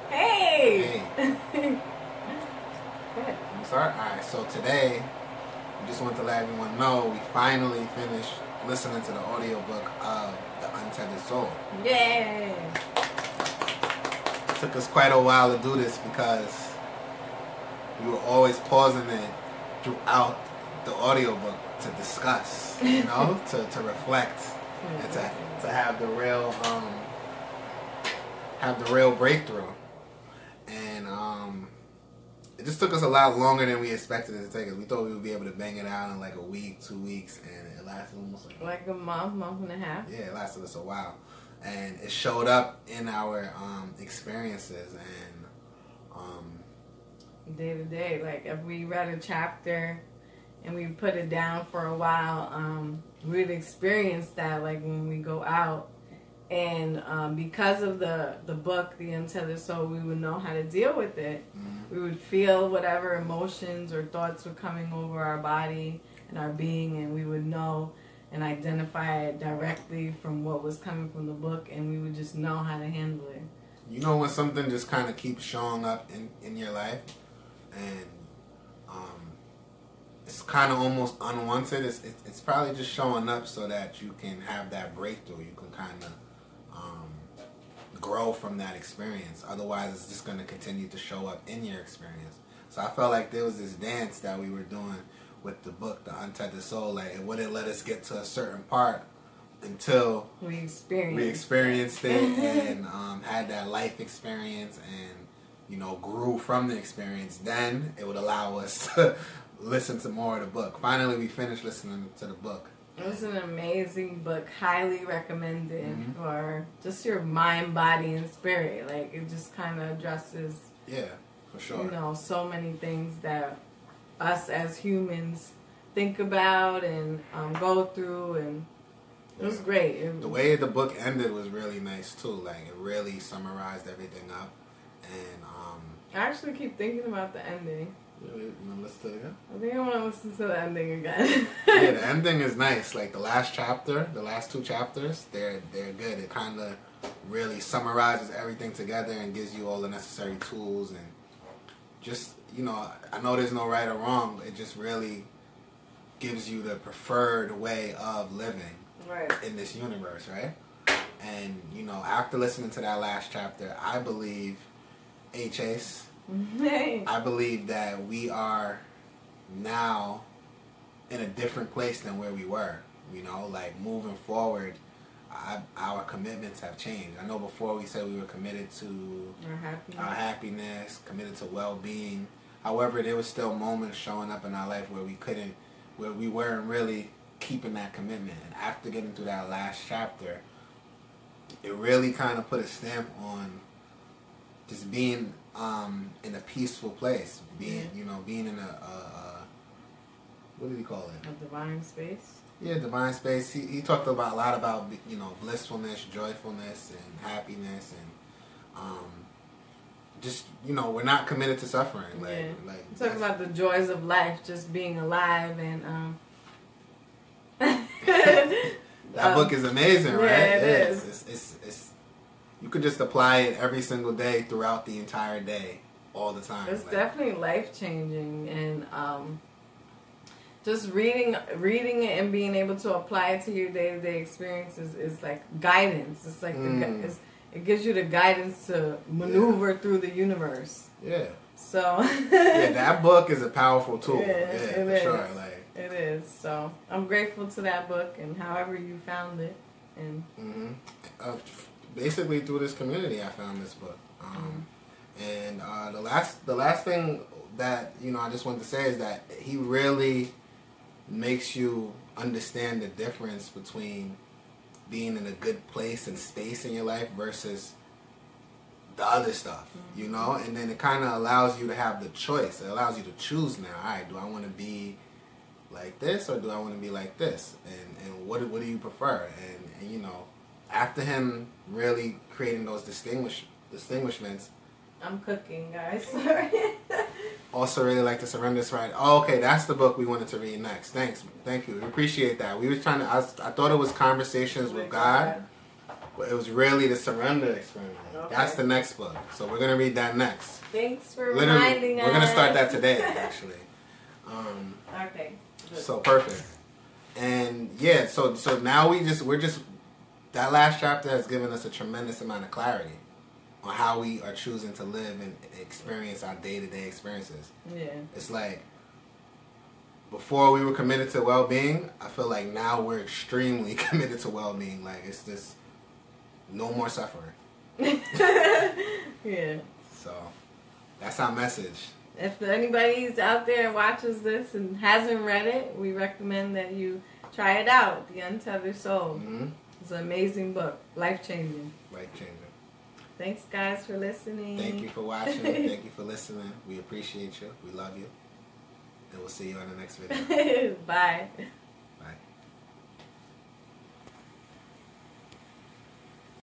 Hey! Hey. I'm sorry? Alright, so today, we just want to let everyone know we finally finished listening to the audiobook of The Untethered Soul. Yay! It took us quite a while to do this because we were always pausing it throughout the audiobook to discuss, you know, to reflect and to have the real breakthrough. And it just took us a lot longer than we expected it to take us. We thought we would be able to bang it out in like a week, 2 weeks, and it lasted almost like a month and a half. Yeah, it lasted us a while. And it showed up in our experiences and day to day. Like if we read a chapter and we put it down for a while, we'd experience that like when we go out. And because of the book, The Untethered Soul, we would know how to deal with it. Mm-hmm. We would feel whatever emotions or thoughts were coming over our body and our being, and we would know and identify it directly from what was coming from the book, and we would just know how to handle it. You know when something just kind of keeps showing up in your life, and it's kind of almost unwanted. It's probably just showing up so that you can have that breakthrough. You can kind of grow from that experience. Otherwise, it's just going to continue to show up in your experience. So I felt like there was this dance that we were doing with the book, The Untethered Soul. Like it wouldn't let us get to a certain part until we experienced it and had that life experience and, you know, grew from the experience. Then it would allow us to listen to more of the book. Finally, we finished listening to the book. It was an amazing book, highly recommended for just your mind, body, and spirit. Like it just kind of addresses, yeah, for sure, you know, so many things that us as humans think about and go through, and it was great. The way the book ended was really nice too. Like it really summarized everything up, and I actually keep thinking about the ending. You want to listen to it again? I think I want to listen to the ending again. Yeah, the ending is nice. Like the last chapter, the last 2 chapters, they're good. It kind of really summarizes everything together and gives you all the necessary tools and just, you know, I know there's no right or wrong. It just really gives you the preferred way of living in this universe, right? And, you know, after listening to that last chapter, I believe, hey Chase, I believe that we are now in a different place than where we were. You know, like moving forward, our commitments have changed. I know before we said we were committed to our happiness, committed to well-being. However, there was still moments showing up in our life where we weren't really keeping that commitment. And after getting through that last chapter, it really kind of put a stamp on just being in a peaceful place, being in a what did he call it? A divine space. Yeah, divine space. He talked about a lot about, you know, blissfulness, joyfulness, and happiness, and just, you know, we're not committed to suffering. Like talk about the joys of life, just being alive, and that book is amazing, right? Yeah, it is. It's you could just apply it every single day throughout the entire day, all the time. It's definitely life-changing, and just reading it and being able to apply it to your day-to-day experiences is like guidance. It's like it gives you the guidance to maneuver through the universe. Yeah. So yeah, that book is a powerful tool. Yeah, for sure. Like it is. So I'm grateful to that book and however you found it, and basically through this community, I found this book. And the last thing that, you know, I just wanted to say is that he really makes you understand the difference between being in a good place and space in your life versus the other stuff, you know? And then it kind of allows you to have the choice. It allows you to choose now. All right, do I want to be like this or do I want to be like this? And what do you prefer? And you know, after him really creating those distinguishments. I'm cooking, guys. Sorry. Also really like to surrender this right. Oh, okay, that's the book we wanted to read next. Thank you. We appreciate that. We was trying to. I thought it was Conversations with God. It was really the surrender experiment. Okay. That's the next book. So we're going to read that next. Thanks for Literally, reminding us. we're going to start that today, actually. Okay. Good. So perfect. And yeah, so now we're just that last chapter has given us a tremendous amount of clarity on how we are choosing to live and experience our day-to-day experiences. Yeah. It's like before we were committed to well-being, I feel like now we're extremely committed to well-being. Like it's just no more suffering. Yeah. So that's our message. If anybody's out there and watches this and hasn't read it, we recommend that you try it out. The Untethered Soul. Mm-hmm. It's an amazing book. Life-changing. Life-changing. Thanks, guys, for listening. Thank you for watching. Thank you for listening. We appreciate you. We love you. And we'll see you on the next video. Bye.